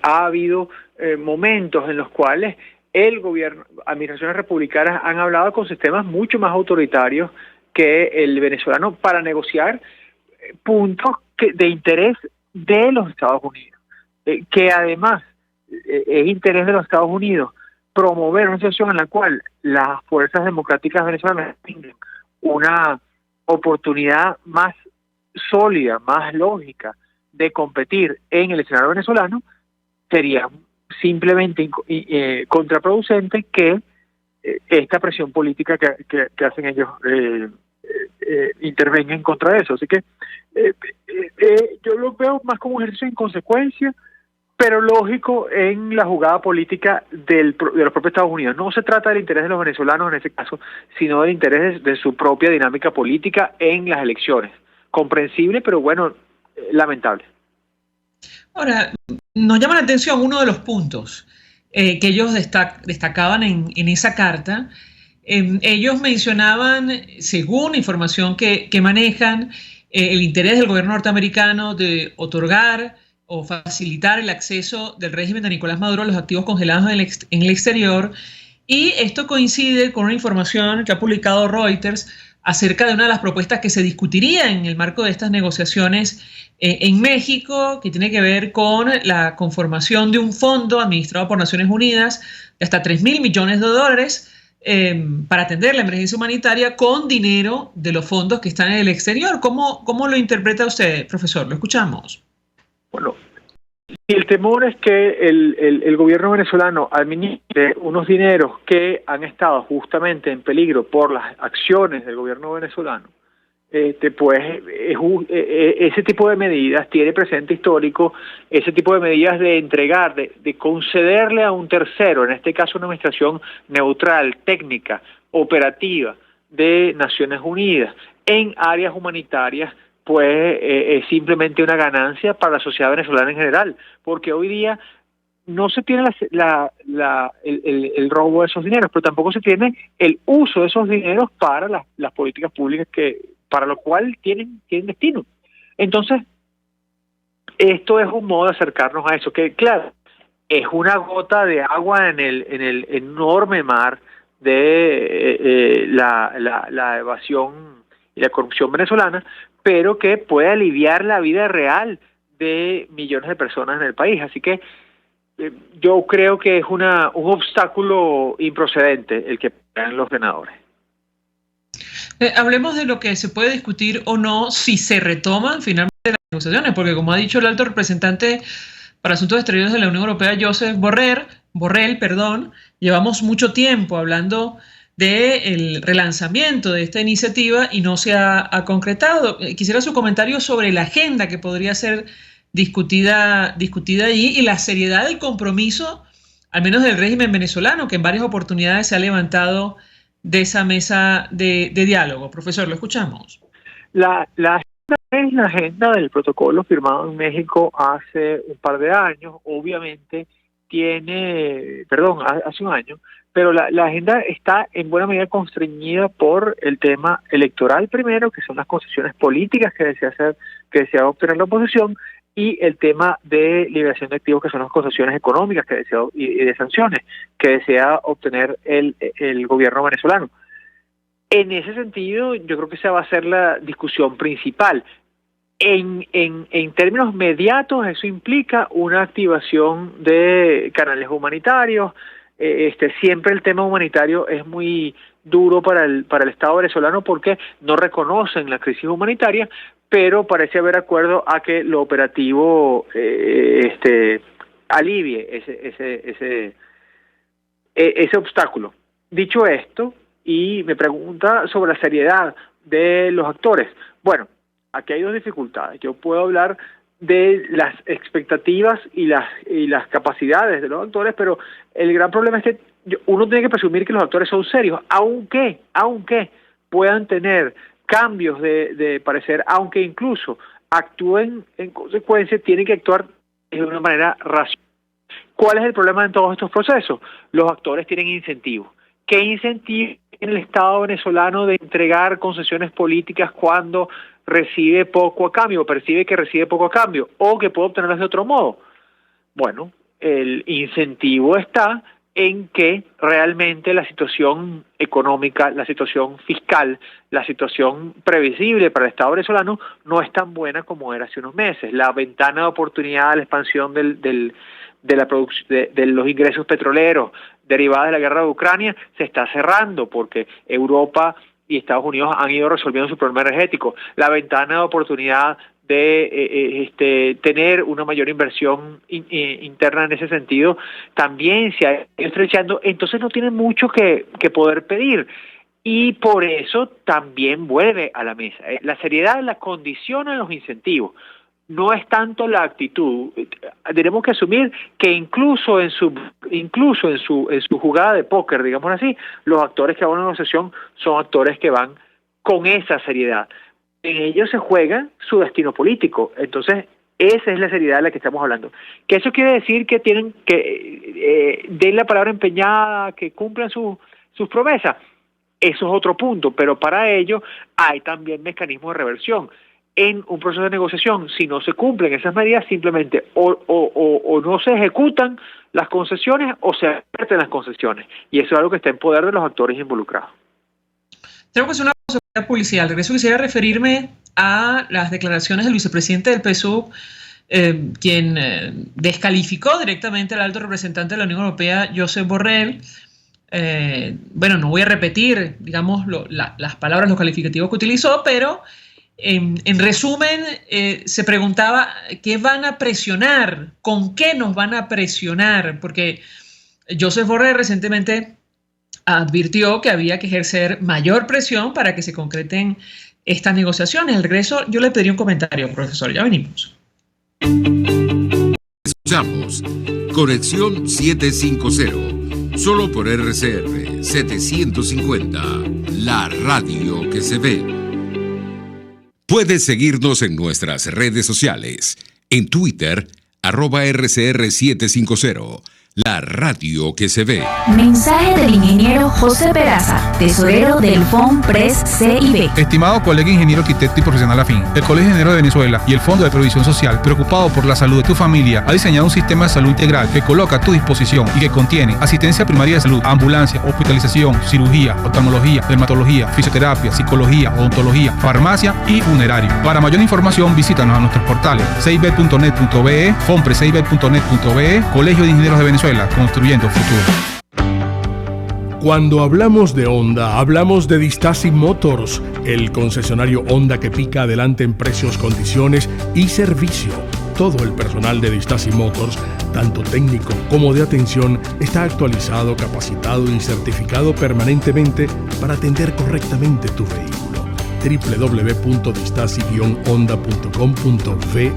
ha habido momentos en los cuales el gobierno, administraciones republicanas han hablado con sistemas mucho más autoritarios que el venezolano para negociar puntos de interés de los Estados Unidos, que además es interés de los Estados Unidos promover una situación en la cual las fuerzas democráticas venezolanas tengan una oportunidad más sólida, más lógica de competir en el escenario venezolano. Sería simplemente contraproducente que esta presión política que hacen ellos intervenga en contra de eso. Así que yo lo veo más como un ejercicio de inconsecuencia, pero lógico en la jugada política de los propios Estados Unidos. No se trata del interés de los venezolanos en ese caso, sino del interés de su propia dinámica política en las elecciones. Comprensible, pero bueno, lamentable. Ahora, nos llama la atención uno de los puntos que ellos destacaban en esa carta. Ellos mencionaban, según información que manejan, el interés del gobierno norteamericano de otorgar o facilitar el acceso del régimen de Nicolás Maduro a los activos congelados en el exterior, y esto coincide con una información que ha publicado Reuters acerca de una de las propuestas que se discutiría en el marco de estas negociaciones en México, que tiene que ver con la conformación de un fondo administrado por Naciones Unidas de hasta $3.000 millones para atender la emergencia humanitaria con dinero de los fondos que están en el exterior. ¿Cómo lo interpreta usted, profesor? Lo escuchamos. Bueno, el temor es que el gobierno venezolano administre unos dineros que han estado justamente en peligro por las acciones del gobierno venezolano. Ese tipo de medidas tiene presente histórico, ese tipo de medidas de entregar, de concederle a un tercero, en este caso una administración neutral, técnica, operativa de Naciones Unidas, en áreas humanitarias, pues es simplemente una ganancia para la sociedad venezolana en general, porque hoy día no se tiene el robo de esos dineros, pero tampoco se tiene el uso de esos dineros para las políticas públicas para lo cual tienen destino. Entonces, esto es un modo de acercarnos a eso, que claro, es una gota de agua en el enorme mar de la evasión y la corrupción venezolana, pero que puede aliviar la vida real de millones de personas en el país. Así que yo creo que es un obstáculo improcedente el que pagan los ganadores. Hablemos de lo que se puede discutir o no si se retoman finalmente las negociaciones, porque como ha dicho el alto representante para Asuntos Exteriores de la Unión Europea, Josep Borrell, llevamos mucho tiempo hablando del relanzamiento de esta iniciativa y no se ha concretado. Quisiera su comentario sobre la agenda que podría ser discutida allí y la seriedad del compromiso, al menos del régimen venezolano, que en varias oportunidades se ha levantado de esa mesa de diálogo. Profesor, lo escuchamos. La agenda es la agenda del protocolo firmado en México hace un par de años, obviamente hace un año, pero la agenda está en buena medida constreñida por el tema electoral primero, que son las concesiones políticas que desea obtener la oposición, y el tema de liberación de activos, que son las concesiones económicas y de sanciones que desea obtener el gobierno venezolano. En ese sentido, yo creo que esa va a ser la discusión principal. En términos mediatos, eso implica una activación de canales humanitarios. Siempre el tema humanitario es muy duro para el Estado venezolano porque no reconocen la crisis humanitaria, pero parece haber acuerdo a que lo operativo alivie ese obstáculo. Dicho esto, y me pregunta sobre la seriedad de los actores. Bueno, aquí hay dos dificultades. Yo puedo hablar de las expectativas y las capacidades de los actores, pero el gran problema es que uno tiene que presumir que los actores son serios, aunque puedan tener cambios de parecer, aunque incluso actúen en consecuencia, tienen que actuar de una manera racional. ¿Cuál es el problema en todos estos procesos? Los actores tienen incentivos. ¿Qué incentivo tiene el Estado venezolano de entregar concesiones políticas cuando recibe poco a cambio, o percibe que recibe poco a cambio, o que puede obtenerlas de otro modo? Bueno, el incentivo está en que realmente la situación económica, la situación fiscal, la situación previsible para el Estado venezolano no es tan buena como era hace unos meses. La ventana de oportunidad de la expansión de los ingresos petroleros derivados de la guerra de Ucrania se está cerrando porque Europa y Estados Unidos han ido resolviendo su problema energético. La ventana de oportunidad de tener una mayor inversión interna en ese sentido también se ha ido estrechando, entonces no tienen mucho que poder pedir. y por eso también vuelve a la mesa. La seriedad la condicionan los incentivos, no es tanto la actitud. Tenemos que asumir que incluso en su jugada de póker, digamos así, los actores que van a una negociación son actores que van con esa seriedad. En ellos se juega su destino político. Entonces, esa es la seriedad de la que estamos hablando. Que eso quiere decir que tienen que den la palabra empeñada, que cumplan sus promesas. Eso es otro punto, pero para ello hay también mecanismos de reversión. En un proceso de negociación, si no se cumplen esas medidas, simplemente o no se ejecutan las concesiones o se advierten las concesiones. Y eso es algo que está en poder de los actores involucrados. Tengo que hacer una pausa publicidad. Al regreso quisiera referirme a las declaraciones del vicepresidente del PSUV, quien descalificó directamente al alto representante de la Unión Europea, Josep Borrell. Bueno, no voy a repetir, digamos, las palabras, los calificativos que utilizó, pero en resumen, se preguntaba qué van a presionar, con qué nos van a presionar, porque Josep Borrell recientemente advirtió que había que ejercer mayor presión para que se concreten estas negociaciones. Al regreso, yo le pediría un comentario, profesor. Ya venimos. Escuchamos Conexión 750, solo por RCR 750, la radio que se ve. Puedes seguirnos en nuestras redes sociales. En Twitter, @RCR750, la radio que se ve. Mensaje del ingeniero José Peraza, tesorero del FONPRES CIB. Estimado colega ingeniero arquitecto y profesional afín, el Colegio de Ingenieros de Venezuela y el Fondo de Previsión Social, preocupado por la salud de tu familia, ha diseñado un sistema de salud integral que coloca a tu disposición y que contiene asistencia primaria de salud, ambulancia, hospitalización, cirugía, oftalmología, dermatología, fisioterapia, psicología, odontología, farmacia y funerario. Para mayor información, visítanos a nuestros portales cib.net.be, fonprescib.net.be, Colegio de Ingenieros de Venezuela, construyendo futuro. Cuando hablamos de Honda, hablamos de Distasi Motors, el concesionario Honda que pica adelante en precios, condiciones y servicio. Todo el personal de Distasi Motors, tanto técnico como de atención, está actualizado, capacitado y certificado permanentemente para atender correctamente tu vehículo. www.distasi-honda.com.ve.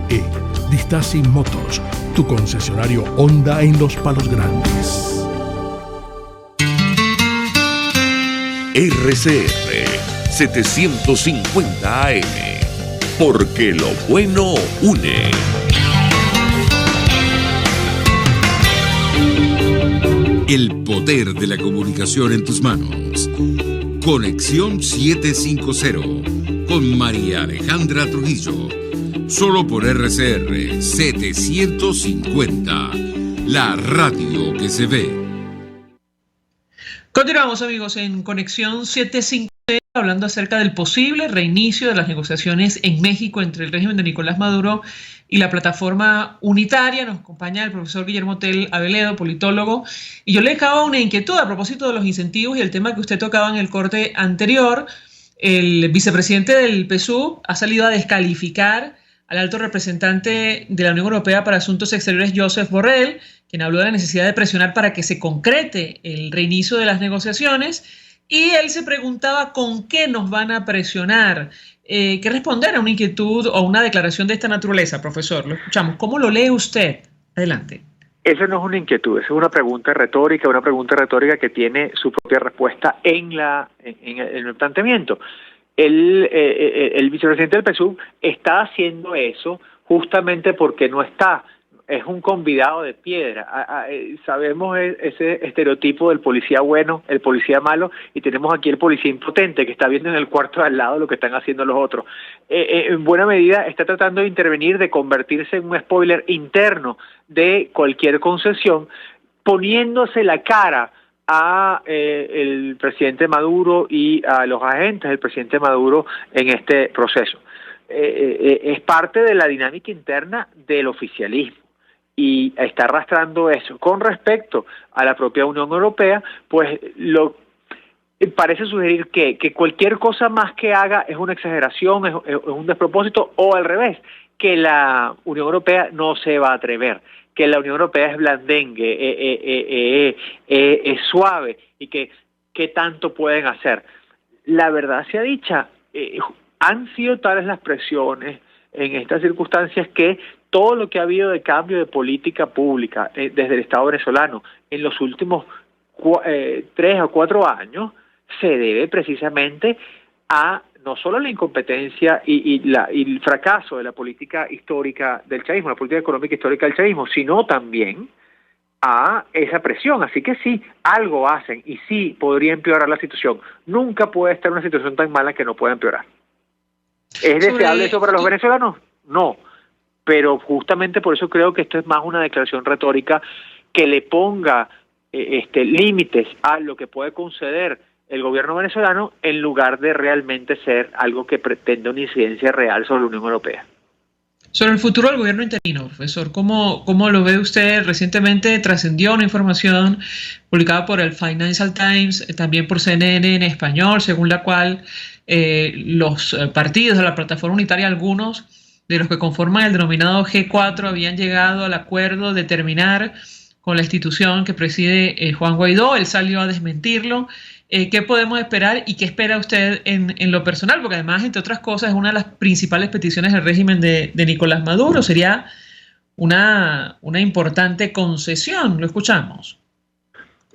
Distasi Motors, tu concesionario Honda en Los Palos Grandes. RCR 750 AM, porque lo bueno une. El poder de la comunicación en tus manos. Conexión 750 con María Alejandra Trujillo. Solo por RCR 750, la radio que se ve. Continuamos, amigos, en Conexión 750, hablando acerca del posible reinicio de las negociaciones en México entre el régimen de Nicolás Maduro y la plataforma unitaria. Nos acompaña el profesor Guillermo Tell Aveledo, politólogo, y yo le dejaba una inquietud a propósito de los incentivos y el tema que usted tocaba en el corte anterior. El vicepresidente del PSUV ha salido a descalificar al alto representante de la Unión Europea para Asuntos Exteriores, Josep Borrell, quien habló de la necesidad de presionar para que se concrete el reinicio de las negociaciones, y él se preguntaba con qué nos van a presionar. ¿Qué responder a una inquietud o una declaración de esta naturaleza, profesor? Lo escuchamos. ¿Cómo lo lee usted? Adelante. Eso no es una inquietud, es una pregunta retórica que tiene su propia respuesta en el planteamiento. El vicepresidente del PSUV está haciendo eso justamente porque no está, es un convidado de piedra. Sabemos ese estereotipo del policía bueno, el policía malo, y tenemos aquí el policía impotente que está viendo en el cuarto de al lado lo que están haciendo los otros. En buena medida está tratando de intervenir, de convertirse en un spoiler interno de cualquier concesión, poniéndose la cara a el presidente Maduro y a los agentes del presidente Maduro en este proceso. Es parte de la dinámica interna del oficialismo y está arrastrando eso. Con respecto a la propia Unión Europea, pues parece sugerir que cualquier cosa más que haga es una exageración, es un despropósito, o al revés, que la Unión Europea no se va a atrever, que la Unión Europea es blandengue, es suave, y que qué tanto pueden hacer. la verdad sea dicha, han sido tales las presiones en estas circunstancias que todo lo que ha habido de cambio de política pública desde el Estado venezolano en los últimos 3 o 4 años se debe precisamente a no solo la incompetencia y el fracaso de la política histórica del chavismo, la política económica histórica del chavismo, sino también a esa presión. Así que sí, algo hacen y sí podría empeorar la situación. Nunca puede estar una situación tan mala que no pueda empeorar. ¿Es deseable eso para los venezolanos? No, pero justamente por eso creo que esto es más una declaración retórica que le ponga límites a lo que puede conceder el gobierno venezolano en lugar de realmente ser algo que pretende una incidencia real sobre la Unión Europea. Sobre el futuro del gobierno interino, profesor, ¿cómo lo ve usted? Recientemente trascendió una información publicada por el Financial Times, también por CNN en español, según la cual los partidos de la plataforma unitaria, algunos de los que conforman el denominado G4, habían llegado al acuerdo de terminar con la institución que preside Juan Guaidó. Él salió a desmentirlo. ¿Qué podemos esperar y qué espera usted en lo personal? Porque además, entre otras cosas, es una de las principales peticiones del régimen de Nicolás Maduro. Sería una importante concesión. Lo escuchamos.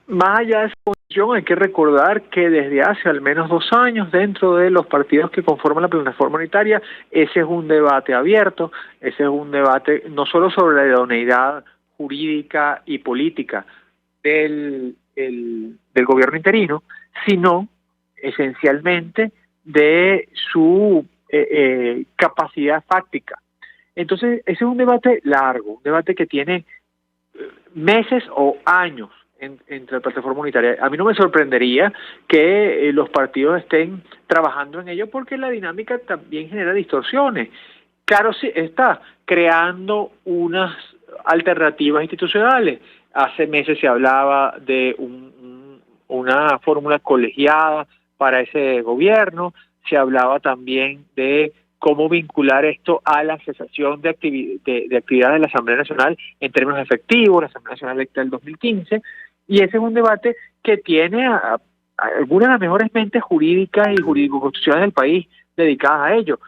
Más allá de esa concesión, hay que recordar que desde hace al menos 2 años, dentro de los partidos que conforman la plataforma unitaria, ese es un debate abierto, ese es un debate no solo sobre la idoneidad jurídica y política del gobierno interino, sino esencialmente de su capacidad fáctica. Entonces, ese es un debate largo, un debate que tiene meses o años entre la plataforma unitaria. A mí no me sorprendería que los partidos estén trabajando en ello porque la dinámica también genera distorsiones. Claro, sí, está creando unas alternativas institucionales. Hace meses se hablaba de una fórmula colegiada para ese gobierno, se hablaba también de cómo vincular esto a la cesación de actividades de la Asamblea Nacional en términos efectivos, la Asamblea Nacional electa del 2015, y ese es un debate que tiene a algunas de las mejores mentes jurídicas y jurídico-constitucionales del país dedicadas a ello.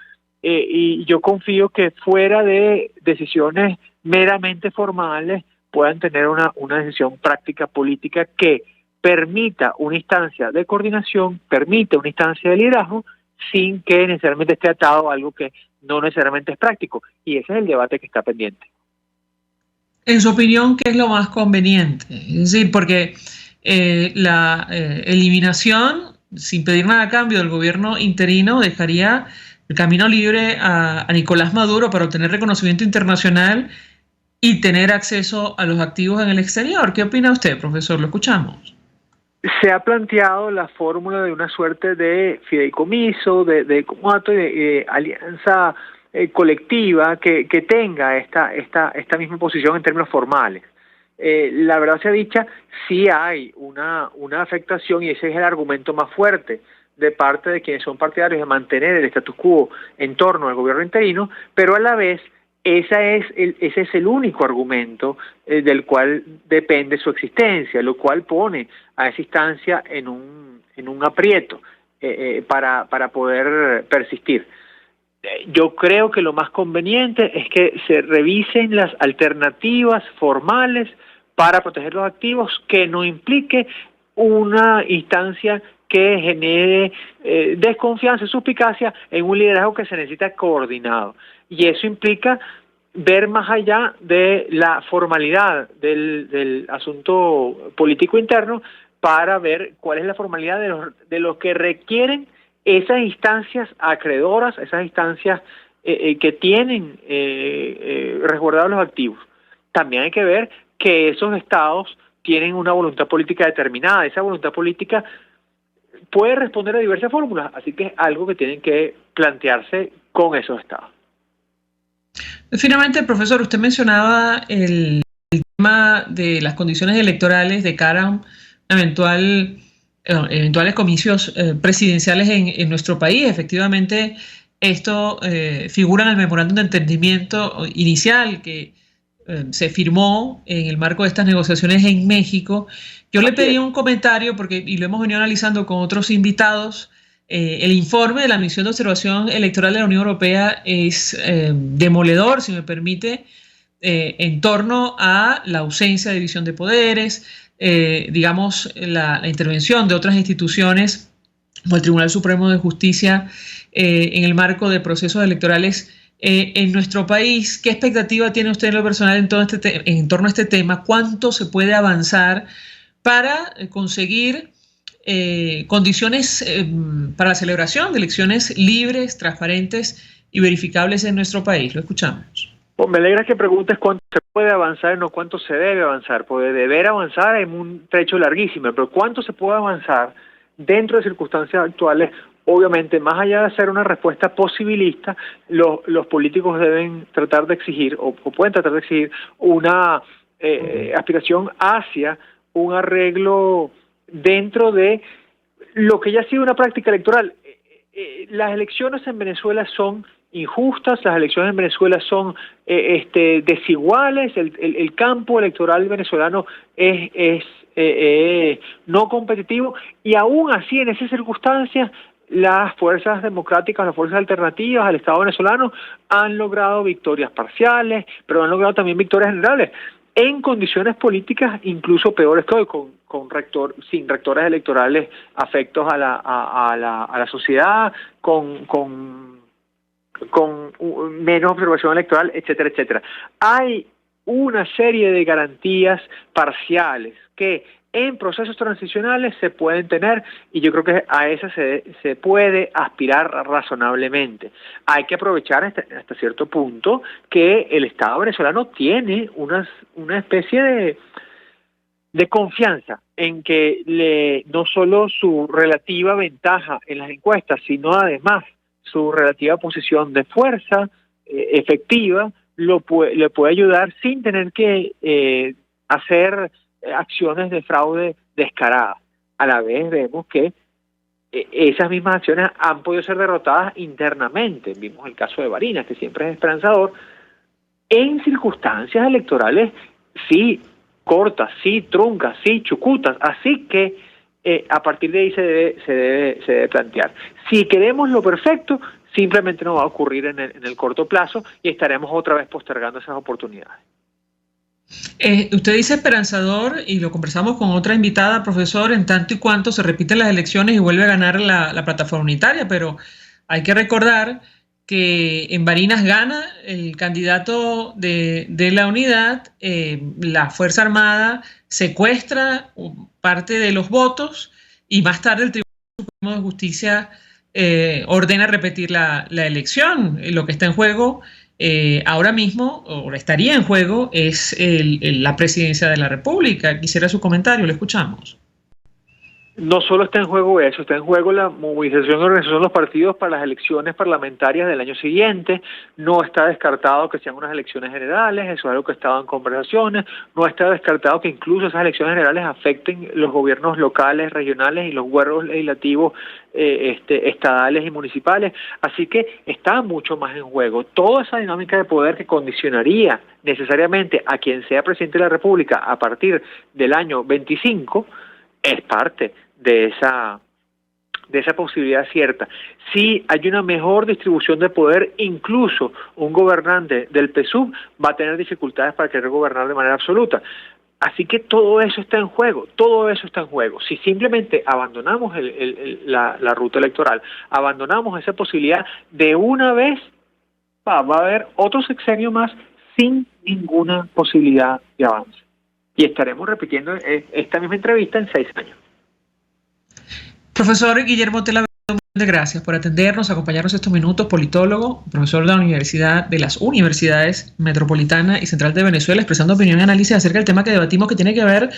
Y yo confío que fuera de decisiones meramente formales puedan tener una decisión práctica política que permita una instancia de coordinación, permita una instancia de liderazgo, sin que necesariamente esté atado a algo que no necesariamente es práctico. Y ese es el debate que está pendiente. En su opinión, ¿qué es lo más conveniente? Es decir, porque la eliminación, sin pedir nada a cambio del gobierno interino, dejaría el camino libre a Nicolás Maduro para obtener reconocimiento internacional y tener acceso a los activos en el exterior. ¿Qué opina usted, profesor? Lo escuchamos. Se ha planteado la fórmula de una suerte de fideicomiso, de comodato y de alianza colectiva que tenga esta misma posición en términos formales. La verdad sea dicha, sí hay una afectación, y ese es el argumento más fuerte de parte de quienes son partidarios de mantener el status quo en torno al gobierno interino, pero a la vez ese es el único argumento del cual depende su existencia, lo cual pone a esa instancia en un aprieto para poder persistir. Yo creo que lo más conveniente es que se revisen las alternativas formales para proteger los activos que no implique una instancia que genere desconfianza y suspicacia en un liderazgo que se necesita coordinado. Y eso implica ver más allá de la formalidad del asunto político interno para ver cuál es la formalidad de lo que requieren esas instancias acreedoras, esas instancias que tienen resguardados los activos. También hay que ver que esos estados tienen una voluntad política determinada. Esa voluntad política puede responder a diversas fórmulas, así que es algo que tienen que plantearse con esos estados. Finalmente, profesor, usted mencionaba el tema de las condiciones electorales de cara a eventuales comicios presidenciales en nuestro país. Efectivamente, esto figura en el memorándum de entendimiento inicial que se firmó en el marco de estas negociaciones en México. Yo le pedí un comentario, y lo hemos venido analizando con otros invitados, el informe de la misión de observación electoral de la Unión Europea es demoledor, si me permite, en torno a la ausencia de división de poderes, digamos, la intervención de otras instituciones como el Tribunal Supremo de Justicia en el marco de procesos electorales en nuestro país. ¿Qué expectativa tiene usted en lo personal en torno a este tema? ¿Cuánto se puede avanzar para conseguir condiciones para la celebración de elecciones libres, transparentes y verificables en nuestro país? Lo escuchamos. Pues me alegra que preguntes cuánto se puede avanzar y no cuánto se debe avanzar, porque deber avanzar es un trecho larguísimo, pero cuánto se puede avanzar dentro de circunstancias actuales. Obviamente, más allá de hacer una respuesta posibilista, los políticos deben tratar de exigir, o pueden tratar de exigir, una aspiración hacia un arreglo dentro de lo que ya ha sido una práctica electoral. Las elecciones en Venezuela son injustas, las elecciones en Venezuela son desiguales, el campo electoral venezolano es no competitivo, y aún así, en esas circunstancias, las fuerzas democráticas, las fuerzas alternativas al Estado venezolano han logrado victorias parciales, pero han logrado también victorias generales, en condiciones políticas incluso peores que hoy, sin rectores electorales afectos a la sociedad, con menos observación electoral, etcétera, etcétera. Hay una serie de garantías parciales que en procesos transicionales se pueden tener, y yo creo que a esas se puede aspirar razonablemente. Hay que aprovechar hasta cierto punto que el Estado venezolano tiene una especie de confianza en que no solo su relativa ventaja en las encuestas, sino además su relativa posición de fuerza efectiva le puede ayudar sin tener que hacer acciones de fraude descaradas. A la vez vemos que esas mismas acciones han podido ser derrotadas internamente. Vimos el caso de Barinas, que siempre es esperanzador, en circunstancias electorales sí cortas, sí truncas, sí chucutas, así que a partir de ahí se debe plantear. Si queremos lo perfecto, simplemente no va a ocurrir en el corto plazo y estaremos otra vez postergando esas oportunidades. Usted dice esperanzador, y lo conversamos con otra invitada, profesor, en tanto y cuanto se repiten las elecciones y vuelve a ganar la plataforma unitaria, pero hay que recordar que en Barinas gana el candidato de la unidad, la Fuerza Armada secuestra parte de los votos y más tarde el Tribunal Supremo de Justicia ordena repetir la elección. Lo que está en juego ahora mismo, o estaría en juego, es la presidencia de la República. Quisiera su comentario, lo escuchamos. No solo está en juego eso, está en juego la movilización y organización de los partidos para las elecciones parlamentarias del año siguiente. No está descartado que sean unas elecciones generales, eso es algo que ha estado en conversaciones. No está descartado que incluso esas elecciones generales afecten los gobiernos locales, regionales y los cuerpos legislativos estadales y municipales. Así que está mucho más en juego. Toda esa dinámica de poder que condicionaría necesariamente a quien sea presidente de la República a partir del año 25 es parte de esa posibilidad cierta. Si hay una mejor distribución de poder, incluso un gobernante del PSUV va a tener dificultades para querer gobernar de manera absoluta. Así que todo eso está en juego, todo eso está en juego. Si simplemente abandonamos la ruta electoral, abandonamos esa posibilidad, de una vez va a haber otro sexenio más sin ninguna posibilidad de avance. Y estaremos repitiendo esta misma entrevista en 6 años. Profesor Guillermo Tela, muchas gracias por atendernos, acompañarnos estos minutos, politólogo, profesor de las universidades Metropolitana y Central de Venezuela, expresando opinión y análisis acerca del tema que debatimos, que tiene que ver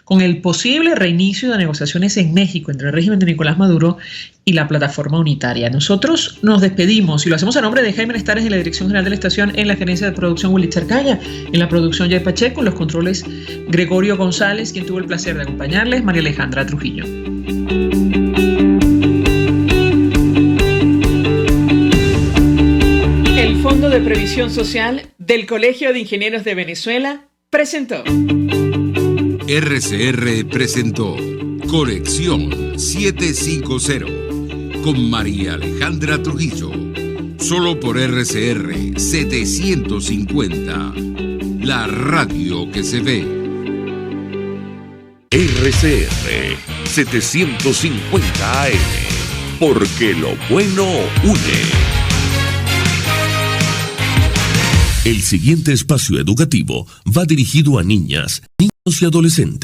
con el posible reinicio de negociaciones en México entre el régimen de Nicolás Maduro y la plataforma unitaria. Nosotros nos despedimos y lo hacemos a nombre de Jaime Nestares en la dirección general de la estación, en la gerencia de producción Willy Cercaya, en la producción Jay Pacheco, en los controles Gregorio González, quien tuvo el placer de acompañarles, María Alejandra Trujillo. El Fondo de Previsión Social del Colegio de Ingenieros de Venezuela presentó. RCR presentó Conexión 750, con María Alejandra Trujillo. Solo por RCR 750. La radio que se ve. RCR 750 AM. Porque lo bueno une. El siguiente espacio educativo va dirigido a niñas, niños y adolescentes.